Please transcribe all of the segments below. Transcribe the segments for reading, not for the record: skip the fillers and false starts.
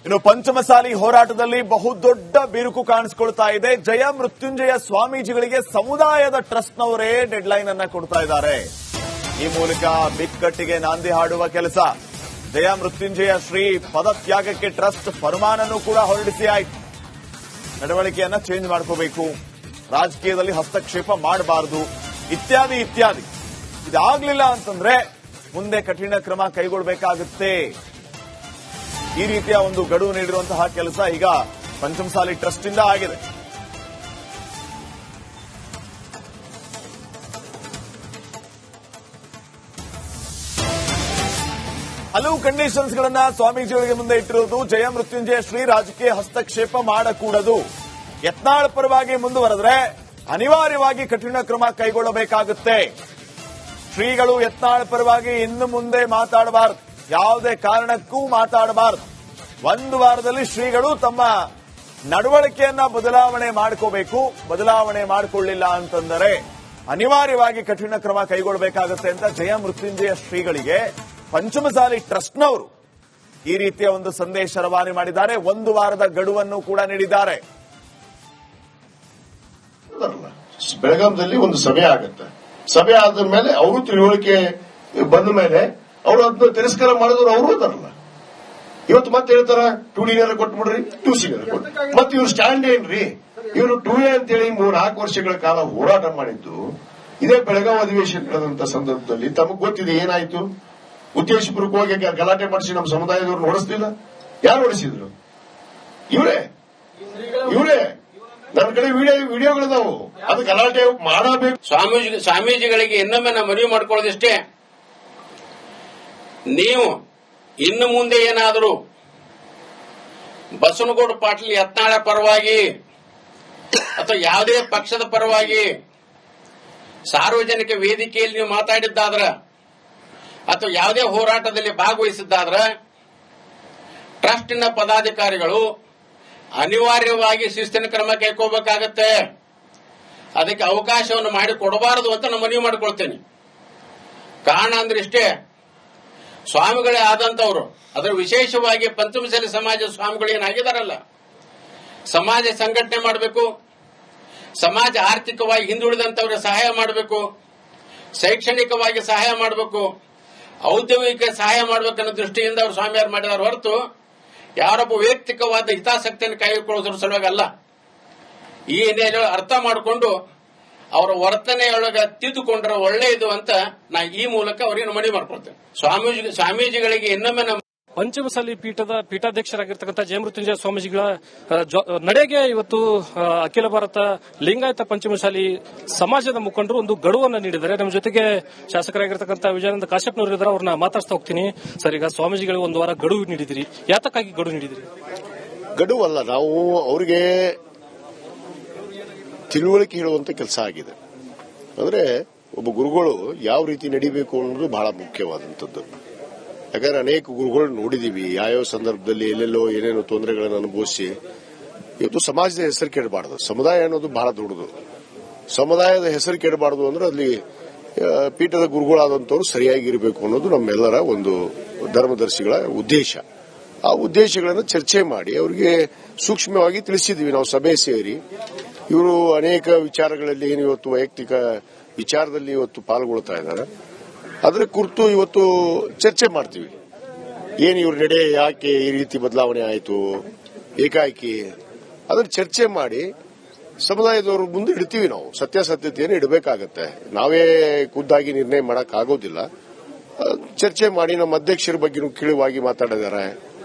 ಇನ್ನು ಪಂಚಮಸಾಲಿ ಹೋರಾಟದಲ್ಲಿ ಬಹುದೊಡ್ಡ ಬಿರುಕು ಕಾಣಿಸಿಕೊಳ್ತಾ ಇದೆ. ಜಯ ಮೃತ್ಯುಂಜಯ ಸ್ವಾಮೀಜಿಗಳಿಗೆ ಸಮುದಾಯದ ಟ್ರಸ್ಟ್ನವರೇ ಡೆಡ್ಲೈನ್ ಅನ್ನ ಕೊಡ್ತಾ ಇದ್ದಾರೆ. ಈ ಮೂಲಕ ಬಿಕ್ಕಟ್ಟಿಗೆ ನಾಂದಿ ಹಾಡುವ ಕೆಲಸ. ಜಯ ಮೃತ್ಯುಂಜಯ ಶ್ರೀ ಪದತ್ಯಾಗಕ್ಕೆ ಟ್ರಸ್ಟ್ ಫರ್ಮಾನನ್ನು ಕೂಡ ಹೊರಡಿಸಿ ಆಯಿತು. ನಡವಳಿಕೆಯನ್ನ ಚೇಂಜ್ ಮಾಡ್ಕೋಬೇಕು, ರಾಜಕೀಯದಲ್ಲಿ ಹಸ್ತಕ್ಷೇಪ ಮಾಡಬಾರದು, ಇತ್ಯಾದಿ ಇತ್ಯಾದಿ. ಇದಾಗಲಿಲ್ಲ ಅಂತಂದ್ರೆ ಮುಂದೆ ಕಠಿಣ ಕ್ರಮ ಕೈಗೊಳ್ಳಬೇಕಾಗುತ್ತೆ. ಈ ರೀತಿಯ ಒಂದು ಗಡುವು ನೀಡಿರುವಂತಹ ಕೆಲಸ ಈಗ ಪಂಚಮಸಾಲಿ ಟ್ರಸ್ಟ್ ಇಂದ ಆಗಿದೆ. ಹಲವು ಕಂಡೀಷನ್ಸ್ ಗಳನ್ನ ಸ್ವಾಮೀಜಿಗಳಿಗೆ ಮುಂದೆ ಇಟ್ಟಿರುವುದು. ಜಯ ಮೃತ್ಯುಂಜಯ ಶ್ರೀ ರಾಜಕೀಯ ಹಸ್ತಕ್ಷೇಪ ಮಾಡಕೂಡದು. ಯತ್ನಾಳ್ ಪರವಾಗಿ ಮುಂದುವರೆದ್ರೆ ಅನಿವಾರ್ಯವಾಗಿ ಕಠಿಣ ಕ್ರಮ ಕೈಗೊಳ್ಳಬೇಕಾಗುತ್ತೆ. ಶ್ರೀಗಳು ಯತ್ನಾಳ್ ಪರವಾಗಿ ಇನ್ನು ಮುಂದೆ ಮಾತಾಡಬಾರದು, ಯಾವುದೇ ಕಾರಣಕ್ಕೂ ಮಾತಾಡಬಾರದು. ಒಂದು ವಾರದಲ್ಲಿ ಶ್ರೀಗಳು ತಮ್ಮ ನಡವಳಿಕೆಯನ್ನ ಬದಲಾವಣೆ ಮಾಡ್ಕೋಬೇಕು. ಬದಲಾವಣೆ ಮಾಡಿಕೊಳ್ಳಿಲ್ಲ ಅಂತಂದರೆ ಅನಿವಾರ್ಯವಾಗಿ ಕಠಿಣ ಕ್ರಮ ಕೈಗೊಳ್ಳಬೇಕಾಗುತ್ತೆ ಅಂತ ಜಯ ಮೃತ್ಯುಂಜಯ ಶ್ರೀಗಳಿಗೆ ಪಂಚಮಸಾಲಿ ಟ್ರಸ್ಟ್ನವರು ಈ ರೀತಿಯ ಒಂದು ಸಂದೇಶ ರವಾನೆ ಮಾಡಿದ್ದಾರೆ. ಒಂದು ವಾರದ ಗಡುವನ್ನು ಕೂಡ ನೀಡಿದ್ದಾರೆ. ಬೆಳಗಾಂದಲ್ಲಿ ಒಂದು ಸಭೆ ಆಗುತ್ತೆ. ಸಭೆ ಆದ ಮೇಲೆ ಅವರು ತಿಳುವಳಿಕೆ ಬಂದ ಮೇಲೆ ಅವರು ಅದನ್ನ ತಿರಸ್ಕಾರ ಮಾಡಿದ್ರು. ಅವರು ಅದಾರಲ್ಲ, ಇವತ್ತು ಮತ್ತೆ ಹೇಳ್ತಾರ 2D ಕೊಟ್ಬಿಡ್ರಿ, 2C ಕೊಟ್ಟು. ಮತ್ತೆ ಇವ್ರ ಸ್ಟ್ಯಾಂಡ್ ಏನ್ರಿ? ಇವರು 2A ಅಂತೇಳಿ 3-4 ವರ್ಷಗಳ ಕಾಲ ಹೋರಾಟ ಮಾಡಿದ್ದು ಇದೇ ಬೆಳಗಾವಿ ಅಧಿವೇಶನ ನಡೆದಂತ ಸಂದರ್ಭದಲ್ಲಿ ತಮಗ್ ಗೊತ್ತಿದೆ ಏನಾಯ್ತು. ಉದ್ದೇಶಪೂರ್ವಕವಾಗಿ ಗಲಾಟೆ ಮಾಡಿಸಿ ನಮ್ಮ ಸಮುದಾಯದವ್ರನ್ನ ಓಡಿಸ್ಲಿಲ್ಲ. ಯಾರು ಓಡಿಸಿದ್ರು? ಇವರೇ. ನನ್ನ ಕಡೆ ವಿಡಿಯೋಗಳಿದಾವು. ಅದು ಗಲಾಟೆ ಮಾಡಬೇಕು. ಸ್ವಾಮೀಜಿಗಳಿಗೆ ಇನ್ನೊಮ್ಮೆ ನಾವು ಮನವಿ ಮಾಡ್ಕೊಳ್ಳೋದಿಷ್ಟೇ, ನೀವು ಇನ್ನು ಮುಂದೆ ಏನಾದರೂ ಬಸವನಗೌಡ ಪಾಟೀಲ್ ಯತ್ನಾಳ ಪರವಾಗಿ ಅಥವಾ ಯಾವುದೇ ಪಕ್ಷದ ಪರವಾಗಿ ಸಾರ್ವಜನಿಕ ವೇದಿಕೆಯಲ್ಲಿ ನೀವು ಮಾತಾಡಿದ್ದಾದ್ರ ಅಥವಾ ಯಾವುದೇ ಹೋರಾಟದಲ್ಲಿ ಭಾಗವಹಿಸಿದ್ದಾದ್ರ ಟ್ರಸ್ಟಿನ ಪದಾಧಿಕಾರಿಗಳು ಅನಿವಾರ್ಯವಾಗಿ ಶಿಸ್ತಿನ ಕ್ರಮ ಕೈಗೊಳ್ಳಬೇಕಾಗತ್ತೆ. ಅದಕ್ಕೆ ಅವಕಾಶವನ್ನು ಮಾಡಿಕೊಡಬಾರದು ಅಂತ ನಾನು ಮನವಿ ಮಾಡಿಕೊಳ್ತೇನೆ. ಕಾರಣ ಅಂದ್ರೆ ಇಷ್ಟೇ, ಸ್ವಾಮಿಗಳೇ ಆದಂತವರು, ಅದರ ವಿಶೇಷವಾಗಿ ಪಂಚಮಸಾಲಿ ಸಮಾಜ ಸ್ವಾಮಿಗಳು ಏನಾಗಿದಾರಲ್ಲ, ಸಮಾಜ ಸಂಘಟನೆ ಮಾಡಬೇಕು, ಸಮಾಜ ಆರ್ಥಿಕವಾಗಿ ಹಿಂದುಳಿದಂತವರಿಗೆ ಸಹಾಯ ಮಾಡಬೇಕು, ಶೈಕ್ಷಣಿಕವಾಗಿ ಸಹಾಯ ಮಾಡಬೇಕು, ಔದ್ಯೋಗಿಕ ಸಹಾಯ ಮಾಡಬೇಕನ್ನೋ ದೃಷ್ಟಿಯಿಂದ ಅವರು ಸ್ವಾಮಿಯಾರು ಮಾಡಿದಾರೆ ಹೊರತು ಯಾರೊಬ್ಬ ವೈಯಕ್ತಿಕವಾದ ಹಿತಾಸಕ್ತಿಯನ್ನು ಕಾಯ್ದುಕೊಳ್ಳೋದ್ರ ಸಲುವಾಗಿ ಅಲ್ಲ. ಈ ಹಿನ್ನೆಲೆ ಅರ್ಥ ಮಾಡಿಕೊಂಡು ಅವರ ವರ್ತನೆಯೊಳಗೆ ತಿದ್ದುಕೊಂಡ್ರೆ ಒಳ್ಳೆಯದು ಅಂತ ನಾ ಈ ಮೂಲಕ ಅವರಿಗೆ ಮನವಿ ಮಾಡ್ಕೊಳ್ತೇನೆ. ಸ್ವಾಮೀಜಿಗಳಿಗೆ ಇನ್ನೊಮ್ಮೆ ನಮ್ಮ ಪಂಚಮಸಾಲಿ ಪೀಠದ ಪೀಠಾಧ್ಯಕ್ಷರಾಗಿರ್ತಕ್ಕಂಥ ಜಯಮೃತ್ಯುಂಜಯ ಸ್ವಾಮೀಜಿಗಳ ನಡೆಗೆ ಇವತ್ತು ಅಖಿಲ ಭಾರತ ಲಿಂಗಾಯತ ಪಂಚಮಸಾಲಿ ಸಮಾಜದ ಮುಖಂಡರು ಒಂದು ಗಡುವನ್ನು ನೀಡಿದ್ದಾರೆ. ನಮ್ಮ ಜೊತೆಗೆ ಶಾಸಕರಾಗಿರ್ತಕ್ಕಂಥ ವಿಜಯಾನಂದ ಕಾಶ್ಯಪ್ನವರಿದ್ದಾರೆ, ಅವ್ರನ್ನ ಮಾತಾಡ್ತಾ ಹೋಗ್ತೀನಿ. ಸರ್, ಈಗ ಸ್ವಾಮೀಜಿಗಳಿಗೆ ಒಂದು ವಾರ ಗಡುವು ನೀಡಿದಿರಿ, ಯಾತಕ್ಕಾಗಿ ಗಡುವು ನೀಡಿದಿರಿ? ಗಡುವಲ್ಲ, ನಾವು ಅವರಿಗೆ ತಿಳುವಳಿಕೆ ಹೇಳುವಂತ ಕೆಲಸ ಆಗಿದೆ. ಅಂದ್ರೆ ಒಬ್ಬ ಗುರುಗಳು ಯಾವ ರೀತಿ ನಡಿಬೇಕು ಅನ್ನೋದು ಬಹಳ ಮುಖ್ಯವಾದಂಥದ್ದು. ಯಾಕಂದ್ರೆ ಅನೇಕ ಗುರುಗಳು ನೋಡಿದೀವಿ, ಯಾವ್ಯಾವ ಸಂದರ್ಭದಲ್ಲಿ ಎಲ್ಲೆಲ್ಲೋ ಏನೇನೋ ತೊಂದರೆಗಳನ್ನು ಅನುಭವಿಸಿ ಇವತ್ತು ಸಮಾಜದ ಹೆಸರು ಕೆಡಬಾರದು. ಸಮುದಾಯ ಅನ್ನೋದು ಬಹಳ ದೊಡ್ಡದು. ಸಮುದಾಯದ ಹೆಸರು ಕೆಡಬಾರದು ಅಂದ್ರೆ ಅಲ್ಲಿ ಪೀಠದ ಗುರುಗಳಾದಂಥವ್ರು ಸರಿಯಾಗಿರಬೇಕು ಅನ್ನೋದು ನಮ್ಮೆಲ್ಲರ ಒಂದು ಧರ್ಮದರ್ಶಿಗಳ ಉದ್ದೇಶ. ಆ ಉದ್ದೇಶಗಳನ್ನು ಚರ್ಚೆ ಮಾಡಿ ಅವರಿಗೆ ಸೂಕ್ಷ್ಮವಾಗಿ ತಿಳಿಸಿದ್ವಿ. ನಾವು ಸಭೆ ಸೇರಿ ಇವರು ಅನೇಕ ವಿಚಾರಗಳಲ್ಲಿ ಏನು ಇವತ್ತು ವೈಯಕ್ತಿಕ ವಿಚಾರದಲ್ಲಿ ಇವತ್ತು ಪಾಲ್ಗೊಳ್ತಾ ಇದ್ದಾರೆ, ಅದರ ಕುರಿತು ಇವತ್ತು ಚರ್ಚೆ ಮಾಡ್ತೀವಿ. ಏನು ಇವ್ರ ನಡೆ ಯಾಕೆ ಈ ರೀತಿ ಬದಲಾವಣೆ ಆಯಿತು ಏಕಾಏಕಿ, ಅದನ್ನ ಚರ್ಚೆ ಮಾಡಿ ಸಮುದಾಯದವ್ರ ಮುಂದೆ ಇಡ್ತೀವಿ. ನಾವು ಸತ್ಯಾಸತ್ಯತೆಯನ್ನು ಇಡಬೇಕಾಗತ್ತೆ. ನಾವೇ ಖುದ್ದಾಗಿ ನಿರ್ಣಯ ಮಾಡಕ್ ಆಗೋದಿಲ್ಲ. ಚರ್ಚೆ ಮಾಡಿ ನಮ್ಮ ಅಧ್ಯಕ್ಷರ ಬಗ್ಗೆನೂ ಕೇಳುವಾಗಿ ಮಾತಾಡಿದ್ದಾರೆ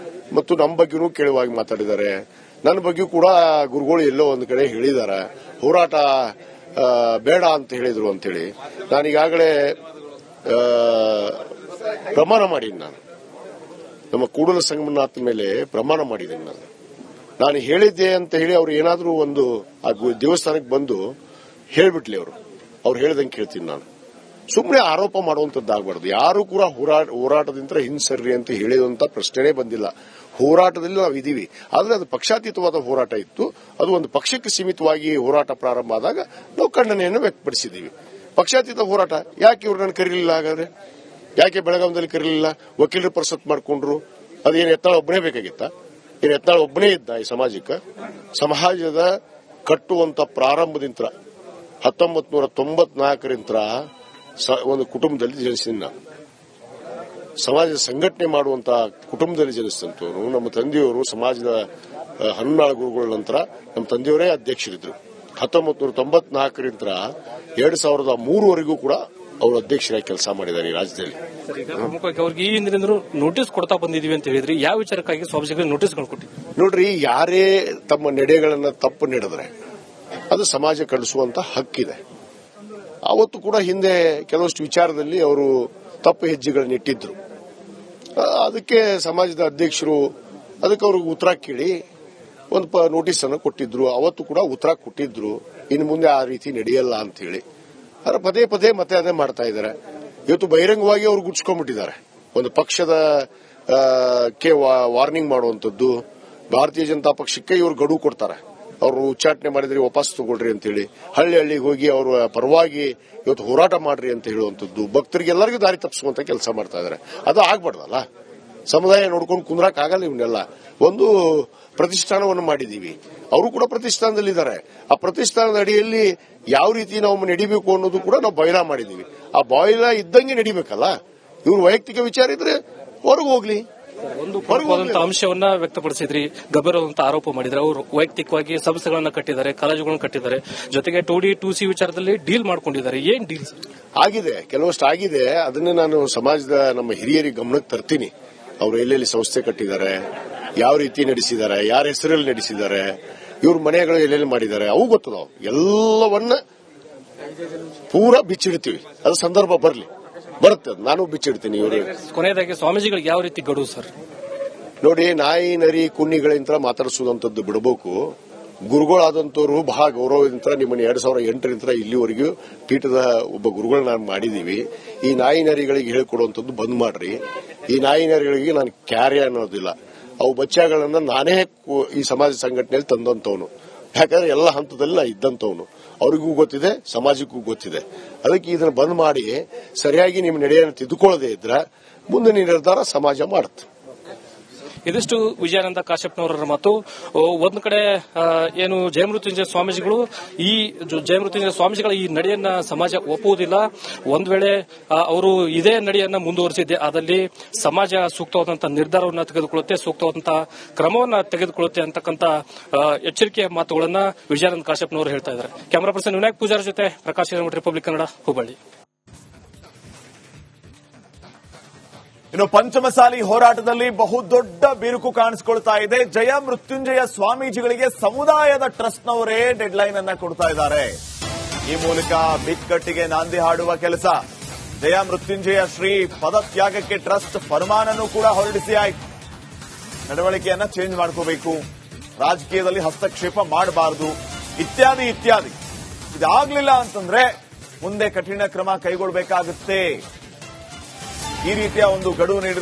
ಮತ್ತು ನಮ್ಮ ಬಗ್ಗೆನೂ ಕೇಳುವಾಗಿ ಮಾತಾಡಿದ್ದಾರೆ. ನನ್ನ ಬಗ್ಗೆಯೂ ಕೂಡ ಗುರುಗಳು ಎಲ್ಲೋ ಒಂದು ಕಡೆ ಹೇಳಿದ್ದಾರೆ, ಹೋರಾಟ ಬೇಡ ಅಂತ ಹೇಳಿದ್ರು ಅಂತೇಳಿ. ನಾನೀಗಾಗಲೇ ಪ್ರಮಾಣ ಮಾಡಿದ್ದೀನಿ. ನಾನು ನಮ್ಮ ಕೂಡಲ ಸಂಗಮನಾಥ ಮೇಲೆ ಪ್ರಮಾಣ ಮಾಡಿದ್ದೀನಿ. ನಾನು ಹೇಳಿದ್ದೆ ಅಂತ ಹೇಳಿ ಅವ್ರು ಏನಾದರೂ ಒಂದು ಆ ದೇವಸ್ಥಾನಕ್ಕೆ ಬಂದು ಹೇಳ್ಬಿಟ್ಲಿ, ಅವ್ರು ಹೇಳ್ದಂಗೆ ಕೇಳ್ತೀನಿ. ನಾನು ಸುಮ್ಮನೆ ಆರೋಪ ಮಾಡುವಂತದ್ದಾಗಬಾರ್ದು. ಯಾರು ಕೂಡ ಹೋರಾಟದಿಂದ ಹಿಂಸರ್ರಿ ಅಂತ ಹೇಳಿದಂತ ಪ್ರಶ್ನೆನೇ ಬಂದಿಲ್ಲ. ಹೋರಾಟದಲ್ಲಿ ನಾವು ಇದೀವಿ, ಆದ್ರೆ ಅದು ಪಕ್ಷಾತೀತವಾದ ಹೋರಾಟ ಇತ್ತು. ಅದು ಒಂದು ಪಕ್ಷಕ್ಕೆ ಸೀಮಿತವಾಗಿ ಹೋರಾಟ ಪ್ರಾರಂಭ ಆದಾಗ ನಾವು ಖಂಡನೆಯನ್ನು ವ್ಯಕ್ತಪಡಿಸಿದ್ದೀವಿ. ಪಕ್ಷಾತೀತ ಹೋರಾಟ ಯಾಕೆ ಇವ್ರನ್ನ ಕರೀಲಿಲ್ಲ? ಹಾಗಾದ್ರೆ ಯಾಕೆ ಬೆಳಗಾವಿಯಲ್ಲಿ ಕರೀಲಿಲ್ಲ? ವಕೀಲರು ಪರಿಷತ್ ಮಾಡ್ಕೊಂಡ್ರು, ಅದೇನು ಎತ್ತಾಳ ಒಬ್ಬನೇ ಬೇಕಾಗಿತ್ತ? ಇನ್ನು ಯತ್ನಾಳ್ ಒಬ್ಬನೇ ಇದ್ದ ಈ ಸಮಾಜಕ್ಕೆ. ಸಮಾಜದ ಕಟ್ಟುವಂತ ಪ್ರಾರಂಭದಿಂದ 1994ರಿಂದ ಒಂದು ಕುಟುಂಬದಲ್ಲಿ ಜನಿಸಿದ, ಸಮಾಜದ ಸಂಘಟನೆ ಮಾಡುವಂತ ಕುಟುಂಬದಲ್ಲಿ ಜನಿಸಿದಂತವರು. ನಮ್ಮ ತಂದೆಯವರು ಸಮಾಜದ ಹನ್ನಾಳು ಗುರುಗಳ ನಂತರ ನಮ್ಮ ತಂದೆಯವರೇ ಅಧ್ಯಕ್ಷರಿದ್ರು. 1994ರಿಂದ 2003ವರೆಗೂ ಕೂಡ ಅವರು ಅಧ್ಯಕ್ಷರಾಗಿ ಕೆಲಸ ಮಾಡಿದ್ದಾರೆ ಈ ರಾಜ್ಯದಲ್ಲಿ. ಪ್ರಮುಖವಾಗಿ ಅವ್ರಿಗೆ ಈ ಹಿಂದಿನಿಂದ ನೋಟಿಸ್ ಕೊಡ್ತಾ ಬಂದಿದೀವಿ ಅಂತ ಹೇಳಿದ್ರಿ. ಯಾವ ವಿಚಾರಕ್ಕಾಗಿ ಸ್ವಾಮೀಜಿಗಳಿಗೆ ನೋಟಿಸ್ಗಳು ಕೊಟ್ಟಿದ್ರಿ? ನೋಡ್ರಿ, ಯಾರೇ ತಮ್ಮ ನಡೆಗಳನ್ನ ತಪ್ಪು ನಡೆದ್ರೆ ಅದು ಸಮಾಜ ಕಳಿಸುವಂತ ಹಕ್ಕಿದೆ. ಅವತ್ತು ಕೂಡ ಹಿಂದೆ ಕೆಲವಷ್ಟು ವಿಚಾರದಲ್ಲಿ ಅವರು ತಪ್ಪು ಹೆಜ್ಜೆಗಳನ್ನ ಇಟ್ಟಿದ್ರು. ಅದಕ್ಕೆ ಸಮಾಜದ ಅಧ್ಯಕ್ಷರು ಅದಕ್ಕೆ ಅವ್ರಿಗೆ ಉತ್ತರ ಕೇಳಿ ಒಂದು ನೋಟಿಸ್ ಅನ್ನು ಕೊಟ್ಟಿದ್ರು. ಅವತ್ತು ಕೂಡ ಉತ್ತರ ಕೊಟ್ಟಿದ್ರು, ಇನ್ನು ಮುಂದೆ ಆ ರೀತಿ ನಡೆಯಲ್ಲ ಅಂತ ಹೇಳಿ. ಆದ್ರೆ ಪದೇ ಪದೇ ಮತ್ತೆ ಅದೇ ಮಾಡ್ತಾ ಇದ್ದಾರೆ. ಇವತ್ತು ಬಹಿರಂಗವಾಗಿ ಅವರು ಗುಡ್ಸ್ಕೊಂಡ್ಬಿಟ್ಟಿದ್ದಾರೆ. ಒಂದು ಪಕ್ಷದ ವಾರ್ನಿಂಗ್ ಮಾಡುವಂತದ್ದು, ಭಾರತೀಯ ಜನತಾ ಪಕ್ಷಕ್ಕೆ ಇವರು ಗಡುವು ಕೊಡ್ತಾರೆ. ಅವರು ಉಚ್ಚಾಟನೆ ಮಾಡಿದ್ರೆ ವಾಪಸ್ ತಗೊಳ್ರಿ ಅಂತ ಹೇಳಿ, ಹಳ್ಳಿ ಹಳ್ಳಿಗೆ ಹೋಗಿ ಅವರ ಪರವಾಗಿ ಇವತ್ತು ಹೋರಾಟ ಮಾಡ್ರಿ ಅಂತ ಹೇಳುವಂತದ್ದು, ಭಕ್ತರಿಗೆಲ್ಲರಿಗೂ ದಾರಿ ತಪ್ಪಿಸುವಂತ ಕೆಲಸ ಮಾಡ್ತಾ ಇದ್ದಾರೆ. ಅದು ಆಗ್ಬಾರ್ದಲ್ಲ. ಸಮುದಾಯ ನೋಡ್ಕೊಂಡು ಕುಂದ್ರಕ್ ಆಗಲ್ಲ. ಇವನ್ನೆಲ್ಲ ಒಂದು ಪ್ರತಿಷ್ಠಾನವನ್ನು ಮಾಡಿದೀವಿ, ಅವರು ಕೂಡ ಪ್ರತಿಷ್ಠಾನದಲ್ಲಿದ್ದಾರೆ. ಆ ಪ್ರತಿಷ್ಠಾನದ ಅಡಿಯಲ್ಲಿ ಯಾವ ರೀತಿ ನಾವು ನಡಿಬೇಕು ಅನ್ನೋದು ಕೂಡ ನಾವು ಬಯಲ ಮಾಡಿದೀವಿ. ಆ ಬಯಲ ಇದ್ದಂಗೆ ನಡಿಬೇಕಲ್ಲ. ಇವ್ರ ವೈಯಕ್ತಿಕ ವಿಚಾರ ಇದ್ರೆ ಹೊರಗೆ ಹೋಗ್ಲಿ. ಒಂದು ಪ್ರಮುಖವಾದಂತಹ ಅಂಶವನ್ನ ವ್ಯಕ್ತಪಡಿಸಿದ್ರಿ. ಗಂಭೀರವಾದಂತ ಆರೋಪ ಮಾಡಿದ್ರೆ ಅವರು ವೈಯಕ್ತಿಕವಾಗಿ ಸಂಸ್ಥೆಗಳನ್ನ ಕಟ್ಟಿದ್ದಾರೆ, ಕಾಲೇಜುಗಳನ್ನ ಕಟ್ಟಿದ್ದಾರೆ, ಜೊತೆಗೆ 2D 2C ವಿಚಾರದಲ್ಲಿ ಡೀಲ್ ಮಾಡ್ಕೊಂಡಿದ್ದಾರೆ. ಏನ್ ಡೀಲ್ ಆಗಿದೆ? ಕೆಲವಷ್ಟು ಆಗಿದೆ. ಅದನ್ನ ನಾನು ಸಮಾಜದ ನಮ್ಮ ಹಿರಿಯರಿಗೆ ಗಮನಕ್ಕೆ ತರ್ತೀನಿ. ಅವರು ಎಲ್ಲೆಲ್ಲಿ ಸಂಸ್ಥೆ ಕಟ್ಟಿದ್ದಾರೆ, ಯಾವ ರೀತಿ ನಡೆಸಿದ್ದಾರೆ, ಯಾರ ಹೆಸರಲ್ಲಿ ನಡೆಸಿದ್ದಾರೆ, ಇವ್ರ ಮನೆಗಳು ಎಲ್ಲೆಲ್ಲಿ ಮಾಡಿದ್ದಾರೆ, ಅವು ಗೊತ್ತದಾವ್. ಎಲ್ಲವನ್ನ ಪೂರಾ ಬಿಚ್ಚಿಡ್ತೀವಿ. ಅದು ಸಂದರ್ಭ ಬರುತ್ತೆ, ನಾನು ಬಿಚ್ಚಿಡ್ತೀನಿ. ಇವರು ಕೊನೆಯದಾಗಿ ಸ್ವಾಮೀಜಿಗಳಿಗೆ ಯಾವ ರೀತಿ ಗಡುವು ಸರ್? ನೋಡಿ, ನಾಯಿ ನರಿ ಕುನ್ನಿಗಳಿಂದ ಮಾತಾಡಿಸುವಂತದ್ದು ಬಿಡಬೇಕು. ಗುರುಗಳಾದಂತವರು ಬಹಳ ಗೌರವದಿಂದ ನಿಮ್ಮನ್ನು 2008ರಿಂದ ಇಲ್ಲಿವರೆಗೂ ಪೀಠದ ಒಬ್ಬ ಗುರುಗಳು ನಾನು ಮಾಡಿದೀವಿ. ಈ ನಾಯಿ ನರಿಗಳಿಗೆ ಹೇಳಿಕೊಡುವಂತದ್ದು ಬಂದ್ ಮಾಡ್ರಿ. ಈ ನಾಯಿ ನರಿಗಳಿಗೆ ನಾನು ಕ್ಯಾರೆ ಅನ್ನೋದಿಲ್ಲ. ಅವು ಬಚ್ಚಾಗಳನ್ನ ನಾನೇ ಈ ಸಮಾಜ ಸಂಘಟನೆಯಲ್ಲಿ ತಂದಂತವನು. ಯಾಕಂದ್ರೆ ಎಲ್ಲ ಹಂತದಲ್ಲಿ ನಾ ಇದ್ದಂತವನು. ಅವ್ರಿಗೂ ಗೊತ್ತಿದೆ, ಸಮಾಜಕ್ಕೂ ಗೊತ್ತಿದೆ. ಅದಕ್ಕೆ ಇದನ್ನ ಬಂದ್ ಮಾಡಿ ಸರಿಯಾಗಿ ನಿಮ್ಮ ನಡೆಯನ್ನು ತಿದ್ದುಕೊಳ್ಳದೆ ಇದ್ರೆ ಮುಂದಿನ ನಿರ್ಧಾರ ಸಮಾಜ ಮಾಡುತ್ತೆ. ಇದಿಷ್ಟು ವಿಜಯಾನಂದ ಕಾಶ್ಯಪ್ನವರ ಮಾತು. ಒಂದು ಕಡೆ ಏನು ಜಯಮೃತ್ಯುಂಜಯ ಸ್ವಾಮೀಜಿಗಳು ಜಯಮೃತ್ಯುಂಜಯ ಸ್ವಾಮೀಜಿಗಳ ಈ ನಡೆಯನ್ನ ಸಮಾಜ ಒಪ್ಪುವುದಿಲ್ಲ. ಒಂದ್ ವೇಳೆ ಅವರು ಇದೇ ನಡೆಯನ್ನ ಮುಂದುವರಿಸಿದ್ದೆ ಆದಲ್ಲಿ ಸಮಾಜ ಸೂಕ್ತವಾದಂತಹ ನಿರ್ಧಾರವನ್ನು ತೆಗೆದುಕೊಳ್ಳುತ್ತೆ, ಸೂಕ್ತವಾದಂತಹ ಕ್ರಮವನ್ನು ತೆಗೆದುಕೊಳ್ಳುತ್ತೆ ಅಂತಕ್ಕಂಥ ಎಚ್ಚರಿಕೆಯ ಮಾತುಗಳನ್ನ ವಿಜಯಾನಂದ ಕಾಶ್ಯಪ್ನವರು ಹೇಳ್ತಾ ಇದ್ದಾರೆ. ಕ್ಯಾಮರಾ ಪರ್ಸನ್ ವಿನಾಯಕ್ ಪೂಜಾರಿ ಜೊತೆ ಪ್ರಕಾಶ್ ರಿಪಬ್ಲಿಕ್ ಕನ್ನಡ, ಹುಬ್ಬಳ್ಳಿ. ಇನ್ನು ಪಂಚಮಸಾಲಿ ಹೋರಾಟದಲ್ಲಿ ಬಹುದೊಡ್ಡ ಬಿರುಕು ಕಾಣಿಸಿಕೊಳ್ತಾ ಇದೆ. ಜಯ ಮೃತ್ಯುಂಜಯ ಸ್ವಾಮೀಜಿಗಳಿಗೆ ಸಮುದಾಯದ ಟ್ರಸ್ಟ್ನವರೇ ಡೆಡ್ಲೈನ್ ಅನ್ನ ಕೊಡ್ತಾ ಇದ್ದಾರೆ. ಈ ಮೂಲಕ ಬಿಕ್ಕಟ್ಟಿಗೆ ನಾಂದಿ ಹಾಡುವ ಕೆಲಸ. ಜಯ ಮೃತ್ಯುಂಜಯ ಶ್ರೀ ಪದತ್ಯಾಗಕ್ಕೆ ಟ್ರಸ್ಟ್ ಫರ್ಮಾನನ್ನು ಕೂಡ ಹೊರಡಿಸಿ ಆಯ್ತು. ನಡವಳಿಕೆಯನ್ನ ಚೇಂಜ್ ಮಾಡ್ಕೋಬೇಕು, ರಾಜಕೀಯದಲ್ಲಿ ಹಸ್ತಕ್ಷೇಪ ಮಾಡಬಾರದು, ಇತ್ಯಾದಿ ಇತ್ಯಾದಿ. ಇದಾಗ್ಲಿಲ್ಲ ಅಂತಂದ್ರೆ ಮುಂದೆ ಕಠಿಣ ಕ್ರಮ ಕೈಗೊಳ್ಳಬೇಕಾಗುತ್ತೆ. ಈ ರೀತಿಯ ಒಂದು ಗಡುವು ನೀಡಿರುವ